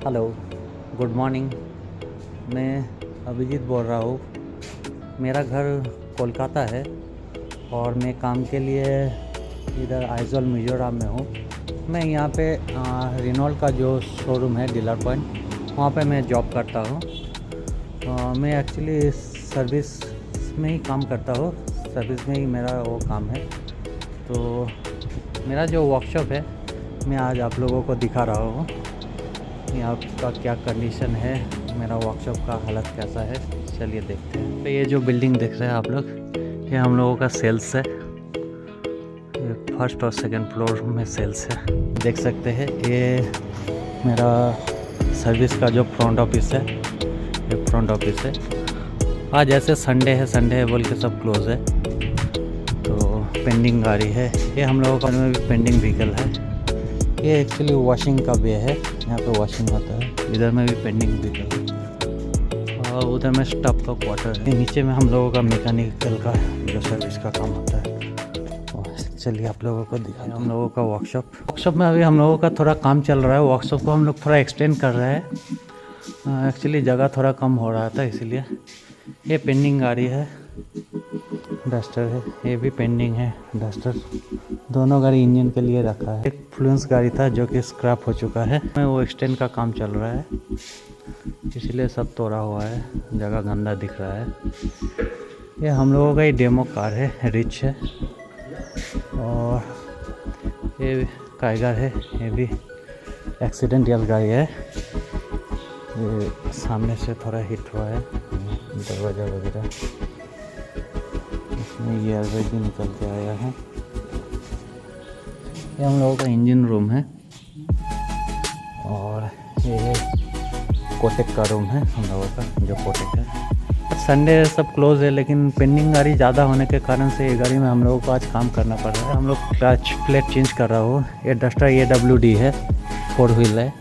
Hello, good morning. मैं अभिजीत बोल रहा हूँ। मेरा घर कोलकाता है और मैं काम के लिए इधर आइजॉल मिज़ोरम में हूँ। मैं यहाँ पे रेनॉल्ट का जो शोरूम है डीलर पॉइंट, वहाँ पे मैं जॉब करता हूँ। मैं एक्चुअली सर्विस में ही काम करता हूँ, सर्विस में ही मेरा वो काम है। तो मेरा जो वर्कशॉप है, मैं आज आप लोगों को दिखा रहा हूँ यहाँ का क्या कंडीशन है, मेरा वर्कशॉप का हालत कैसा है। चलिए देखते हैं। तो ये जो बिल्डिंग देख रहे हैं आप लोग, ये हम लोगों का सेल्स है। ये फर्स्ट और सेकंड फ्लोर में सेल्स है, देख सकते हैं। ये मेरा सर्विस का जो फ्रंट ऑफिस है, ये फ्रंट ऑफिस है। आज ऐसे संडे है बोल के सब क्लोज है, तो पेंडिंग गाड़ी है। ये हम लोगों का में भी पेंडिंग व्हीकल है। ये एक्चुअली वॉशिंग का वे है, यहाँ पे वॉशिंग होता है। इधर में भी पेंडिंग व्हीकल है और उधर में स्टाफ का क्वार्टर है। नीचे में हम लोगों का मैकेनिकल का जो सर्विस का काम होता है। चलिए आप लोगों को दिखाएं हम लोगों का वर्कशॉप में अभी हम लोगों का थोड़ा काम चल रहा है। वर्कशॉप को हम लोग थोड़ा एक्सटेंड कर रहे हैं। एक्चुअली जगह थोड़ा कम हो रहा था, इसीलिए। ये पेंडिंग गाड़ी है, डस्टर है। ये भी पेंडिंग है, डस्टर। दोनों गाड़ी इंजन के लिए रखा है। एक फ्लुएंस गाड़ी था जो कि स्क्रैप हो चुका है, वो एक्सटेंड का काम चल रहा है, इसलिए सब तोड़ा हुआ है, जगह गंदा दिख रहा है। ये हम लोगों का ही डेमो कार है, रिच है। और ये काइगर है, ये भी एक्सीडेंटल गाड़ी है। ये सामने से थोड़ा हिट हुआ है, दरवाज़ा वगैरह। इसमें ये एयरबैग भी निकल के आया है। ये हम लोगों का इंजन रूम है और ये कोटेक का रूम है हम लोगों का, जो कोटेक है। संडे सब क्लोज है, लेकिन पेंडिंग गाड़ी ज़्यादा होने के कारण से ये गाड़ी में हम लोगों को आज काम करना पड़ रहा है। हम लोग क्लच प्लेट चेंज कर रहा हूँ। ये डस्टर AWD है, 4 व्हील है।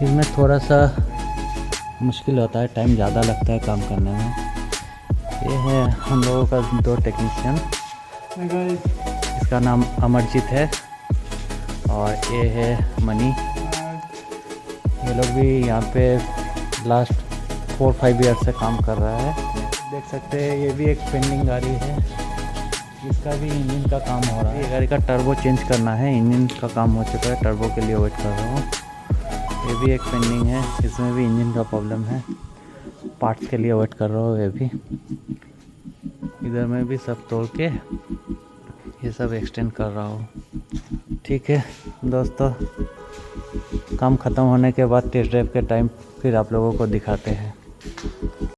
इसमें थोड़ा सा मुश्किल होता है, टाइम ज़्यादा लगता है काम करने में। ये है हम लोगों का 2 टेक्नीशियन। इसका नाम अमरजीत है और ये है मनी। ये लोग भी यहाँ पे लास्ट 4-5 ईयर से काम कर रहा है। देख सकते हैं ये भी एक पेंडिंग गाड़ी है, इसका भी इंजन का काम हो रहा है। ये गाड़ी का टर्बो चेंज करना है, इंजन का काम हो चुका है, टर्बो के लिए वेट कर रहा हूँ। ये भी एक पेंडिंग है, इसमें भी इंजन का प्रॉब्लम है, पार्ट्स के लिए वेट कर रहा हूँ। ये भी इधर में भी सब तोड़ के ये सब एक्सटेंड कर रहा हूँ। ठीक है दोस्तों, काम ख़त्म होने के बाद टेस्ट ड्राइव के टाइम फिर आप लोगों को दिखाते हैं।